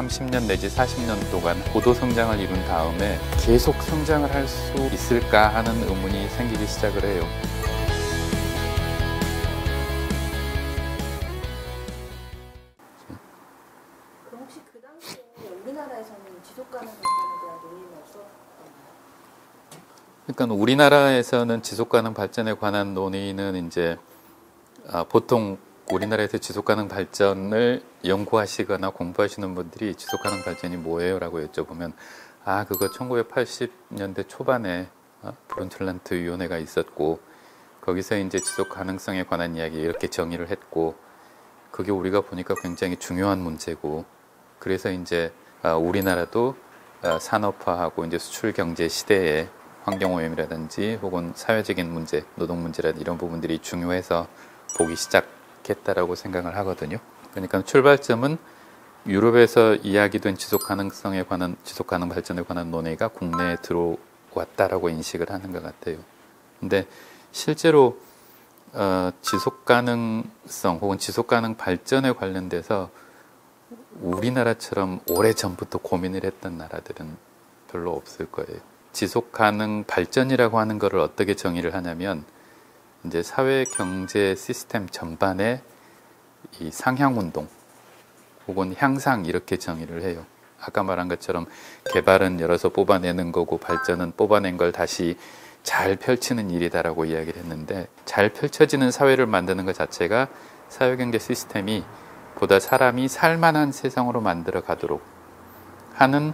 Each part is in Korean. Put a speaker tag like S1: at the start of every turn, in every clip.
S1: 30년 내지 40년 동안 고도 성장을 이룬 다음에 계속 성장을 할 수 있을까 하는 의문이 생기기 시작을 해요.
S2: 그럼 혹시 그 당시에 우리나라에서는 지속 가능 발전에 대한 논의는 없었나요?
S1: 그러니까 우리나라에서는 지속 가능 발전에 관한 논의는 이제 보통 우리나라에서 지속가능 발전을 연구하시거나 공부하시는 분들이 지속가능 발전이 뭐예요? 라고 여쭤보면 그거 1980년대 초반에 브론틀란트 위원회가 있었고 거기서 이제 지속 가능성에 관한 이야기 이렇게 정의를 했고 그게 우리가 보니까 굉장히 중요한 문제고 그래서 이제 우리나라도 산업화하고 이제 수출 경제 시대에 환경오염이라든지 혹은 사회적인 문제, 노동 문제라든지 이런 부분들이 중요해서 보기 시작했다라고 생각을 하거든요. 그러니까 출발점은 유럽에서 이야기된 지속 가능성에 관한 지속 가능 발전에 관한 논의가 국내에 들어왔다라고 인식을 하는 것 같아요. 근데 실제로 지속 가능성 혹은 지속 가능 발전에 관련돼서 우리나라처럼 오래 전부터 고민을 했던 나라들은 별로 없을 거예요. 지속 가능 발전이라고 하는 것을 어떻게 정의를 하냐면 이제 사회 경제 시스템 전반의 이 상향 운동 혹은 향상 이렇게 정의를 해요. 아까 말한 것처럼 개발은 열어서 뽑아내는 거고 발전은 뽑아낸 걸 다시 잘 펼치는 일이다라고 이야기를 했는데 잘 펼쳐지는 사회를 만드는 것 자체가 사회경제 시스템이 보다 사람이 살만한 세상으로 만들어 가도록 하는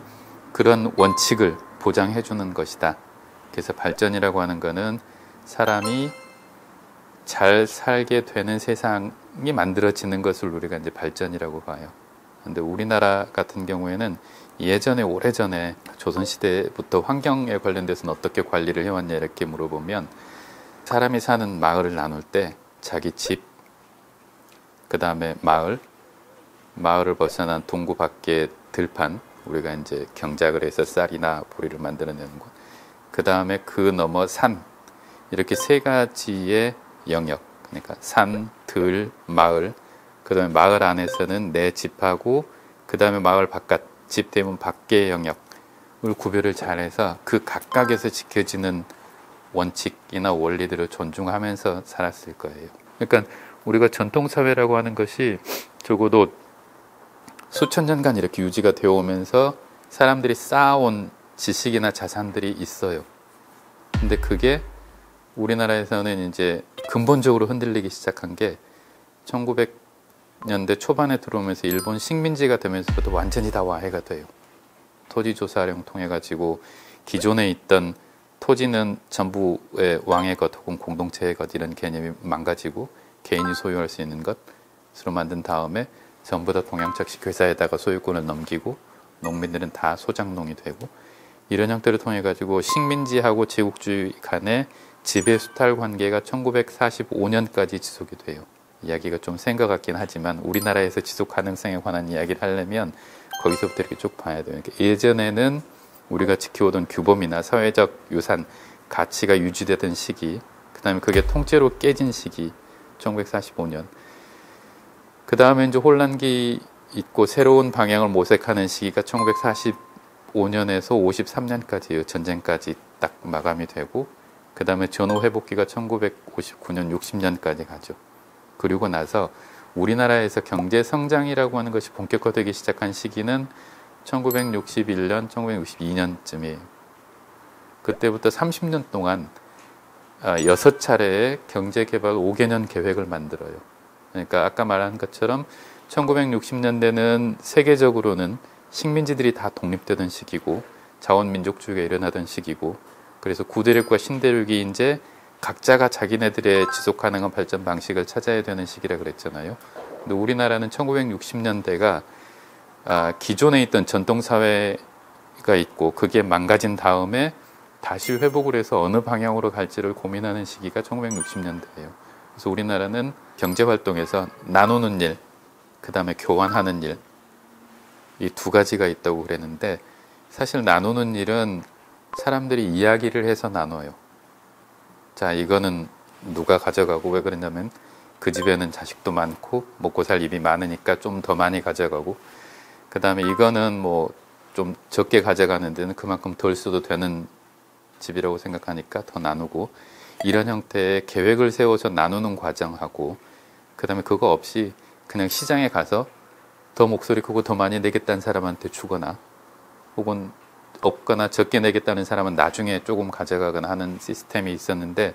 S1: 그런 원칙을 보장해 주는 것이다. 그래서 발전이라고 하는 거는 사람이 잘 살게 되는 세상이 만들어지는 것을 우리가 이제 발전이라고 봐요. 근데 우리나라 같은 경우에는 예전에 오래전에 조선시대부터 환경에 관련돼서는 어떻게 관리를 해왔냐 이렇게 물어보면 사람이 사는 마을을 나눌 때 자기 집, 그 다음에 마을을 벗어난 동구 밖에 들판, 우리가 이제 경작을 해서 쌀이나 보리를 만들어내는 곳, 그 다음에 그 너머 산, 이렇게 세 가지의 영역, 그러니까 산, 들, 마을, 그 다음에 마을 안에서는 내 집하고 그 다음에 마을 바깥, 집 대문 밖의 영역을 구별을 잘해서 그 각각에서 지켜지는 원칙이나 원리들을 존중하면서 살았을 거예요. 그러니까 우리가 전통사회라고 하는 것이 적어도 수천 년간 이렇게 유지가 되어 오면서 사람들이 쌓아온 지식이나 자산들이 있어요. 근데 그게 우리나라에서는 이제 근본적으로 흔들리기 시작한 게 1900년대 초반에 들어오면서 일본 식민지가 되면서부터 완전히 다 와해가 돼요. 토지조사령 통해 가지고 기존에 있던 토지는 전부의 왕의 것 혹은 공동체의 것 이런 개념이 망가지고 개인이 소유할 수 있는 것으로 만든 다음에 전부 다 동양적식 회사에다가 소유권을 넘기고 농민들은 다 소작농이 되고 이런 형태를 통해 가지고 식민지하고 제국주의 간의 지배 수탈 관계가 1945년까지 지속이 돼요. 이야기가 좀 센 것 같긴 하지만 우리나라에서 지속 가능성에 관한 이야기를 하려면 거기서부터 이렇게 쭉 봐야 돼요. 그러니까 예전에는 우리가 지켜오던 규범이나 사회적 유산, 가치가 유지되던 시기, 그 다음에 그게 통째로 깨진 시기, 1945년. 그 다음에 이제 혼란기 있고 새로운 방향을 모색하는 시기가 1945년에서 53년까지예요. 전쟁까지 딱 마감이 되고 그 다음에 전후 회복기가 1959년, 60년까지 가죠. 그리고 나서 우리나라에서 경제 성장이라고 하는 것이 본격화되기 시작한 시기는 1961년, 1962년쯤이에요. 그때부터 30년 동안 6차례의 경제개발 5개년 계획을 만들어요. 그러니까 아까 말한 것처럼 1960년대는 세계적으로는 식민지들이 다 독립되던 시기고 자원민족주의가 일어나던 시기고 그래서 구대륙과 신대륙이 이제 각자가 자기네들의 지속가능한 발전 방식을 찾아야 되는 시기라 그랬잖아요. 근데 우리나라는 1960년대가 기존에 있던 전통사회가 있고 그게 망가진 다음에 다시 회복을 해서 어느 방향으로 갈지를 고민하는 시기가 1960년대예요. 그래서 우리나라는 경제활동에서 나누는 일, 그 다음에 교환하는 일, 이 두 가지가 있다고 그랬는데 사실 나누는 일은 사람들이 이야기를 해서 나눠요. 자, 이거는 누가 가져가고 왜 그러냐면 그 집에는 자식도 많고 먹고 살 입이 많으니까 좀 더 많이 가져가고 그 그다음에 이거는 뭐 좀 적게 가져가는 데는 그만큼 덜 써도 되는 집이라고 생각하니까 더 나누고, 이런 형태의 계획을 세워서 나누는 과정하고, 그다음에 그거 없이 그냥 시장에 가서 더 목소리 크고 더 많이 내겠다는 사람한테 주거나, 혹은 없거나 적게 내겠다는 사람은 나중에 조금 가져가거나 하는 시스템이 있었는데,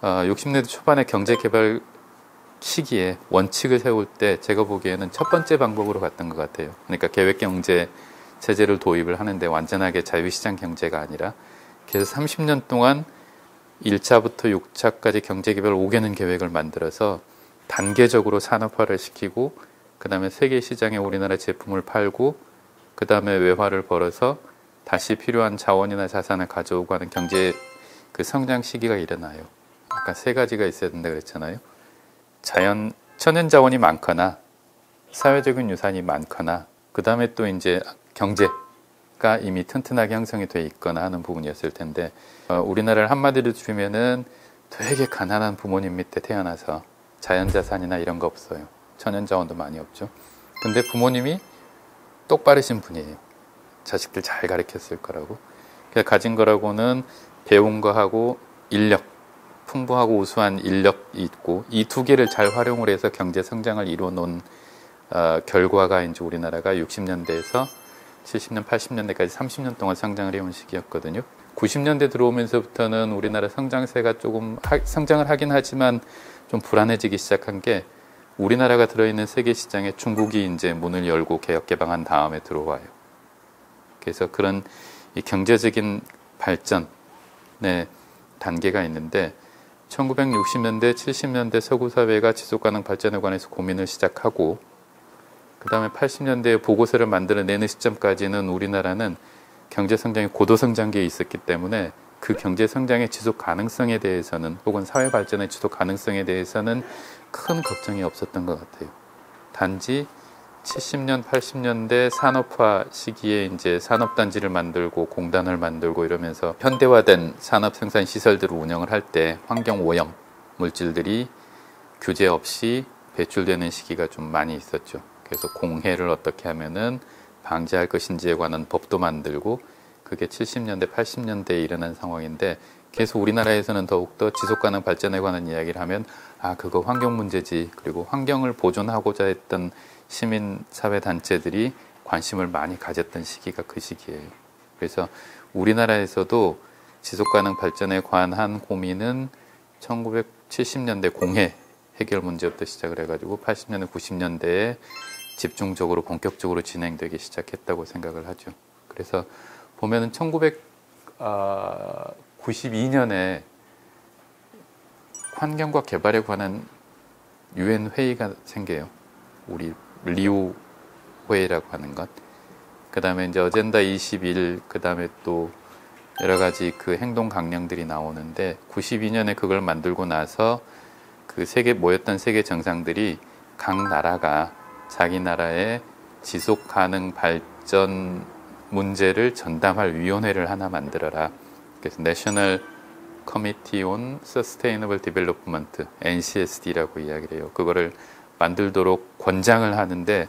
S1: 60년대 초반의 경제개발 시기에 원칙을 세울 때 제가 보기에는 첫 번째 방법으로 갔던 것 같아요. 그러니까 계획경제 체제를 도입을 하는데 완전하게 자유시장 경제가 아니라, 그래서 30년 동안 1차부터 6차까지 경제개발 5개년 계획을 만들어서 단계적으로 산업화를 시키고, 그 다음에 세계 시장에 우리나라 제품을 팔고, 그 다음에 외화를 벌어서 다시 필요한 자원이나 자산을 가져오고 하는 경제 그 성장 시기가 일어나요. 아까 세 가지가 있어야 된다 그랬잖아요. 천연 자원이 많거나 사회적인 유산이 많거나, 그 다음에 또 이제 경제가 이미 튼튼하게 형성이 돼 있거나 하는 부분이었을 텐데, 우리나라를 한마디로 주면은 되게 가난한 부모님 밑에 태어나서 자연자산이나 이런 거 없어요. 천연자원도 많이 없죠. 근데 부모님이 똑바르신 분이에요. 자식들 잘 가르쳤을 거라고. 그러니까 가진 거라고는 배운 거하고 인력, 풍부하고 우수한 인력이 있고, 이 두 개를 잘 활용을 해서 경제 성장을 이루어 놓은 결과가 이제 우리나라가 60년대에서 70년, 80년대까지 30년 동안 성장을 해온 시기였거든요. 90년대 들어오면서부터는 우리나라 성장세가 조금 성장을 하긴 하지만 좀 불안해지기 시작한 게, 우리나라가 들어있는 세계 시장에 중국이 이제 문을 열고 개혁 개방한 다음에 들어와요. 그래서 그런 이 경제적인 발전의 단계가 있는데, 1960년대, 70년대 서구 사회가 지속가능 발전에 관해서 고민을 시작하고, 그 다음에 80년대에 보고서를 만들어내는 시점까지는 우리나라는 경제성장이 고도성장기에 있었기 때문에 그 경제성장의 지속 가능성에 대해서는, 혹은 사회 발전의 지속 가능성에 대해서는 큰 걱정이 없었던 것 같아요. 단지 70년, 80년대 산업화 시기에 이제 산업단지를 만들고 공단을 만들고 이러면서 현대화된 산업 생산 시설들을 운영을 할 때 환경 오염 물질들이 규제 없이 배출되는 시기가 좀 많이 있었죠. 그래서 공해를 어떻게 하면은 방지할 것인지에 관한 법도 만들고, 그게 70년대, 80년대에 일어난 상황인데, 계속 우리나라에서는 더욱더 지속가능 발전에 관한 이야기를 하면 그거 환경 문제지, 그리고 환경을 보존하고자 했던 시민사회단체들이 관심을 많이 가졌던 시기가 그 시기예요. 그래서 우리나라에서도 지속가능 발전에 관한 고민은 1970년대 공해 해결 문제부터 시작을 해가지고 80년대, 90년대에 집중적으로 본격적으로 진행되기 시작했다고 생각을 하죠. 그래서 보면은 1992년에 환경과 개발에 관한 유엔 회의가 생겨요. 우리 리우 회의라고 하는 것. 그 다음에 이제 어젠다 21, 그 다음에 또 여러 가지 그 행동 강령들이 나오는데, 92년에 그걸 만들고 나서 그 모였던 세계 정상들이 각 나라가 자기 나라의 지속 가능 발전 문제를 전담할 위원회를 하나 만들어라. 그래서 National Committee on Sustainable Development, NCSD라고 이야기를 해요. 그거를 만들도록 권장을 하는데,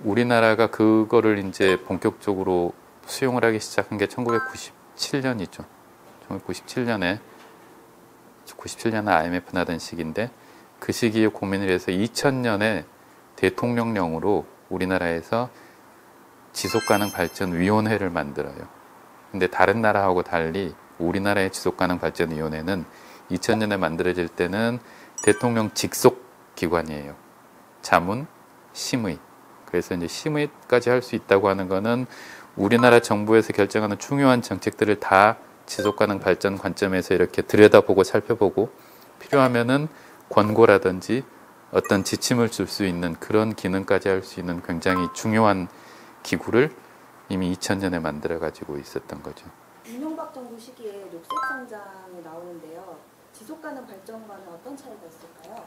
S1: 우리나라가 그거를 이제 본격적으로 수용을 하기 시작한 게 1997년이죠. 1997년에 97년에 IMF 나던 시기인데, 그 시기에 고민을 해서 2000년에 대통령령으로 우리나라에서 지속가능 발전위원회를 만들어요. 근데 다른 나라하고 달리 우리나라의 지속가능 발전위원회는 2000년에 만들어질 때는 대통령 직속 기관이에요. 자문, 심의. 그래서 이제 심의까지 할 수 있다고 하는 거는 우리나라 정부에서 결정하는 중요한 정책들을 다 지속가능 발전 관점에서 이렇게 들여다보고 살펴보고, 필요하면은 권고라든지 어떤 지침을 줄 수 있는 그런 기능까지 할 수 있는 굉장히 중요한 기구를 이미 2000년에 만들어 가지고 있었던 거죠.
S2: 이명박 정부 시기에 녹색 성장이 나오는데요. 지속가능 발전과는 어떤 차이가 있을까요?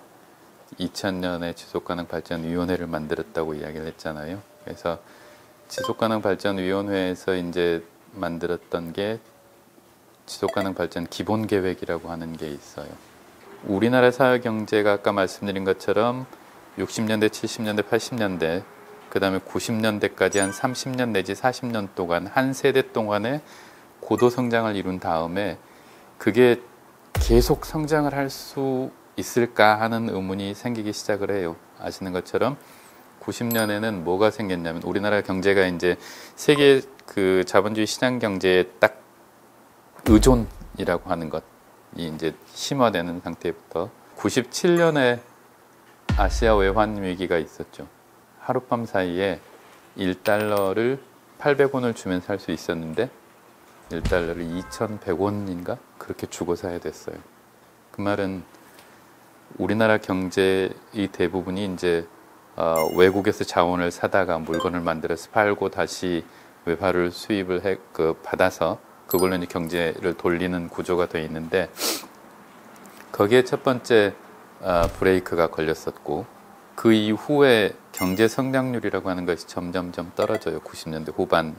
S1: 2000년에 지속가능 발전위원회를 만들었다고 이야기를 했잖아요. 그래서 지속가능 발전위원회에서 이제 만들었던 게 지속가능 발전 기본계획이라고 하는 게 있어요. 우리나라 사회경제가 아까 말씀드린 것처럼 60년대, 70년대, 80년대 그 다음에 90년대까지 한 30년 내지 40년 동안 한 세대 동안의 고도 성장을 이룬 다음에 그게 계속 성장을 할 수 있을까 하는 의문이 생기기 시작을 해요. 아시는 것처럼 90년에는 뭐가 생겼냐면 우리나라 경제가 이제 세계 그 자본주의 시장 경제에 딱 의존이라고 하는 것이 이제 심화되는 상태부터 97년에 아시아 외환 위기가 있었죠. 하룻밤 사이에 1달러를 800원을 주면 살 수 있었는데 1달러를 2,100원인가 그렇게 주고 사야 됐어요. 그 말은 우리나라 경제의 대부분이 이제 외국에서 자원을 사다가 물건을 만들어서 팔고 다시 외화를 수입을 받아서 그걸로 이제 경제를 돌리는 구조가 되어 있는데 거기에 첫 번째 브레이크가 걸렸었고 그 이후에 경제 성장률이라고 하는 것이 점점점 떨어져요. 90년대 후반,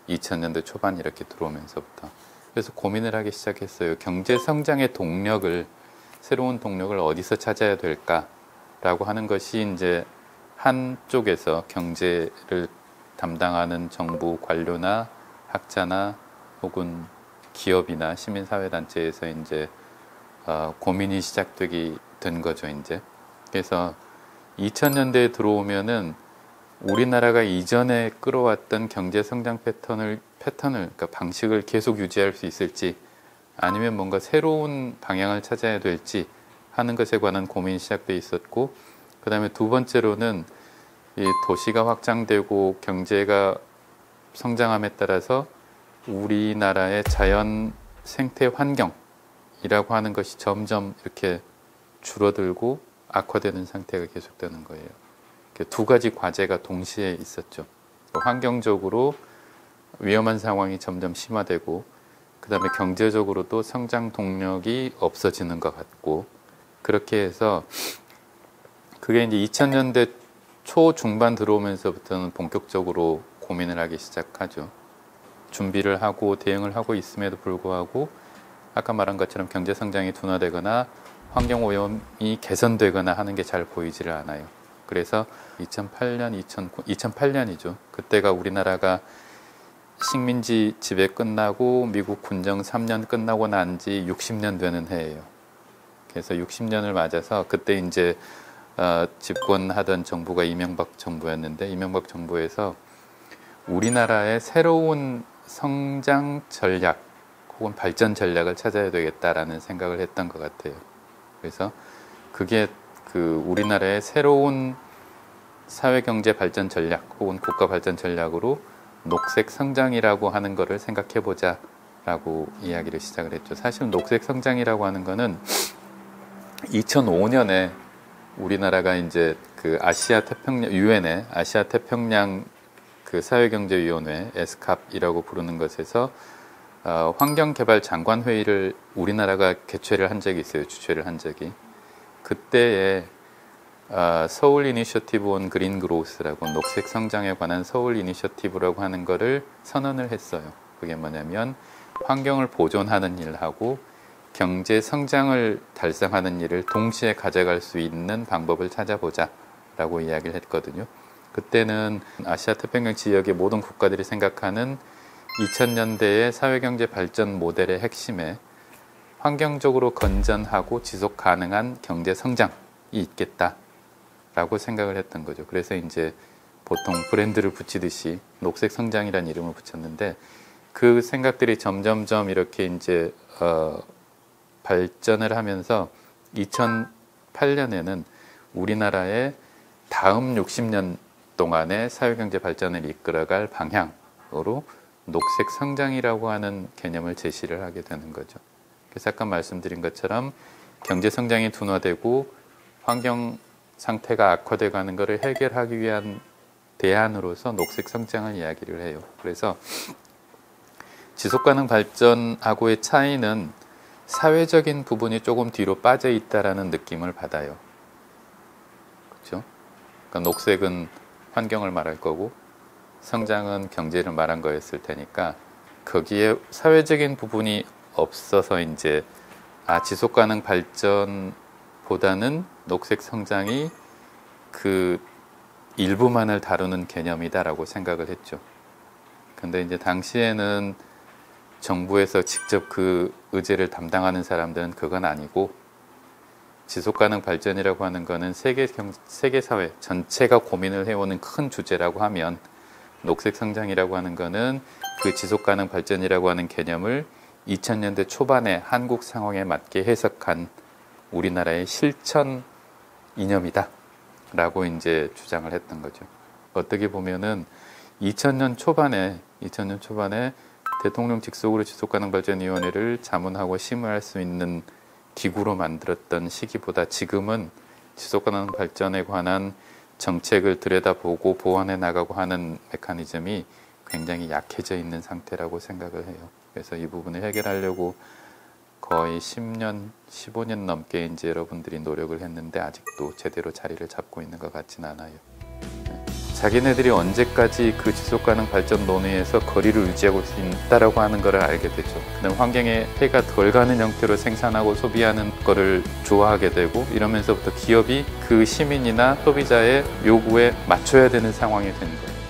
S1: 2000년대 초반 이렇게 들어오면서부터. 그래서 고민을 하기 시작했어요. 경제 성장의 동력을 새로운 동력을 어디서 찾아야 될까라고 하는 것이 이제 한쪽에서 경제를 담당하는 정부 관료나 학자나 혹은 기업이나 시민사회단체에서 이제 고민이 시작되기 된 거죠, 이제. 그래서 2000년대에 들어오면은 우리나라가 이전에 끌어왔던 경제 성장 패턴을 그러니까 방식을 계속 유지할 수 있을지 아니면 뭔가 새로운 방향을 찾아야 될지 하는 것에 관한 고민이 시작돼 있었고, 그 다음에 두 번째로는 이 도시가 확장되고 경제가 성장함에 따라서 우리나라의 자연 생태 환경이라고 하는 것이 점점 이렇게 줄어들고 악화되는 상태가 계속되는 거예요. 두 가지 과제가 동시에 있었죠. 환경적으로 위험한 상황이 점점 심화되고, 그 다음에 경제적으로도 성장 동력이 없어지는 것 같고, 그렇게 해서 그게 이제 2000년대 초중반 들어오면서부터는 본격적으로 고민을 하기 시작하죠. 준비를 하고 대응을 하고 있음에도 불구하고 아까 말한 것처럼 경제 성장이 둔화되거나 환경 오염이 개선되거나 하는 게 잘 보이지를 않아요. 그래서 2008년, 2008년이죠. 그때가 우리나라가 식민지 지배 끝나고 미국 군정 3년 끝나고 난 지 60년 되는 해예요. 그래서 60년을 맞아서 그때 이제 집권하던 정부가 이명박 정부였는데, 이명박 정부에서 우리나라의 새로운 성장 전략 혹은 발전 전략을 찾아야 되겠다라는 생각을 했던 것 같아요. 그래서 그게 그 우리나라의 새로운 사회경제 발전 전략 혹은 국가 발전 전략으로 녹색 성장이라고 하는 거를 생각해 보자 라고 이야기를 시작을 했죠. 사실 녹색 성장이라고 하는 거는 2005년에 우리나라가 이제 그 아시아 태평양 유엔의 아시아 태평양 그 사회경제위원회 에스캅이라고 부르는 것에서 환경개발 장관 회의를 우리나라가 개최를 한 적이 있어요. 주최를 한 적이. 그때에 서울 이니셔티브 온 그린 그로스라고 녹색 성장에 관한 서울 이니셔티브라고 하는 거를 선언을 했어요. 그게 뭐냐면 환경을 보존하는 일하고 경제 성장을 달성하는 일을 동시에 가져갈 수 있는 방법을 찾아보자 라고 이야기를 했거든요. 그때는 아시아 태평양 지역의 모든 국가들이 생각하는 2000년대의 사회경제 발전 모델의 핵심에 환경적으로 건전하고 지속 가능한 경제 성장이 있겠다라고 생각을 했던 거죠. 그래서 이제 보통 브랜드를 붙이듯이 녹색 성장이라는 이름을 붙였는데, 그 생각들이 점점점 이렇게 이제 발전을 하면서 2008년에는 우리나라의 다음 60년 동안의 사회경제 발전을 이끌어갈 방향으로 녹색 성장이라고 하는 개념을 제시를 하게 되는 거죠. 그래서 아까 말씀드린 것처럼 경제 성장이 둔화되고 환경 상태가 악화되어 가는 것을 해결하기 위한 대안으로서 녹색 성장을 이야기를 해요. 그래서 지속가능 발전하고의 차이는 사회적인 부분이 조금 뒤로 빠져 있다라는 느낌을 받아요. 그렇죠? 그러니까 녹색은 환경을 말할 거고 성장은 경제를 말한 거였을 테니까 거기에 사회적인 부분이 없어서 이제 지속가능 발전보다는 녹색 성장이 그 일부만을 다루는 개념이다라고 생각을 했죠. 근데 이제 당시에는 정부에서 직접 그 의제를 담당하는 사람들은 그건 아니고, 지속가능 발전이라고 하는 거는 세계 사회 전체가 고민을 해오는 큰 주제라고 하면, 녹색 성장이라고 하는 거는 그 지속가능 발전이라고 하는 개념을 2000년대 초반에 한국 상황에 맞게 해석한 우리나라의 실천 이념이다 라고 이제 주장을 했던 거죠. 어떻게 보면은 2000년 초반에 대통령 직속으로 지속가능발전위원회를 자문하고 심의할 수 있는 기구로 만들었던 시기보다 지금은 지속가능 발전에 관한 정책을 들여다보고 보완해 나가고 하는 메커니즘이 굉장히 약해져 있는 상태라고 생각을 해요. 그래서 이 부분을 해결하려고 거의 10년, 15년 넘게 이제 여러분들이 노력을 했는데 아직도 제대로 자리를 잡고 있는 것 같지는 않아요. 자기네들이 언제까지 그 지속가능 발전 논의에서 거리를 유지하고 있다라고 하는 것을 알게 되죠. 그다음 환경에 해가 덜 가는 형태로 생산하고 소비하는 거를 좋아하게 되고, 이러면서부터 기업이 그 시민이나 소비자의 요구에 맞춰야 되는 상황이 되는 거예요.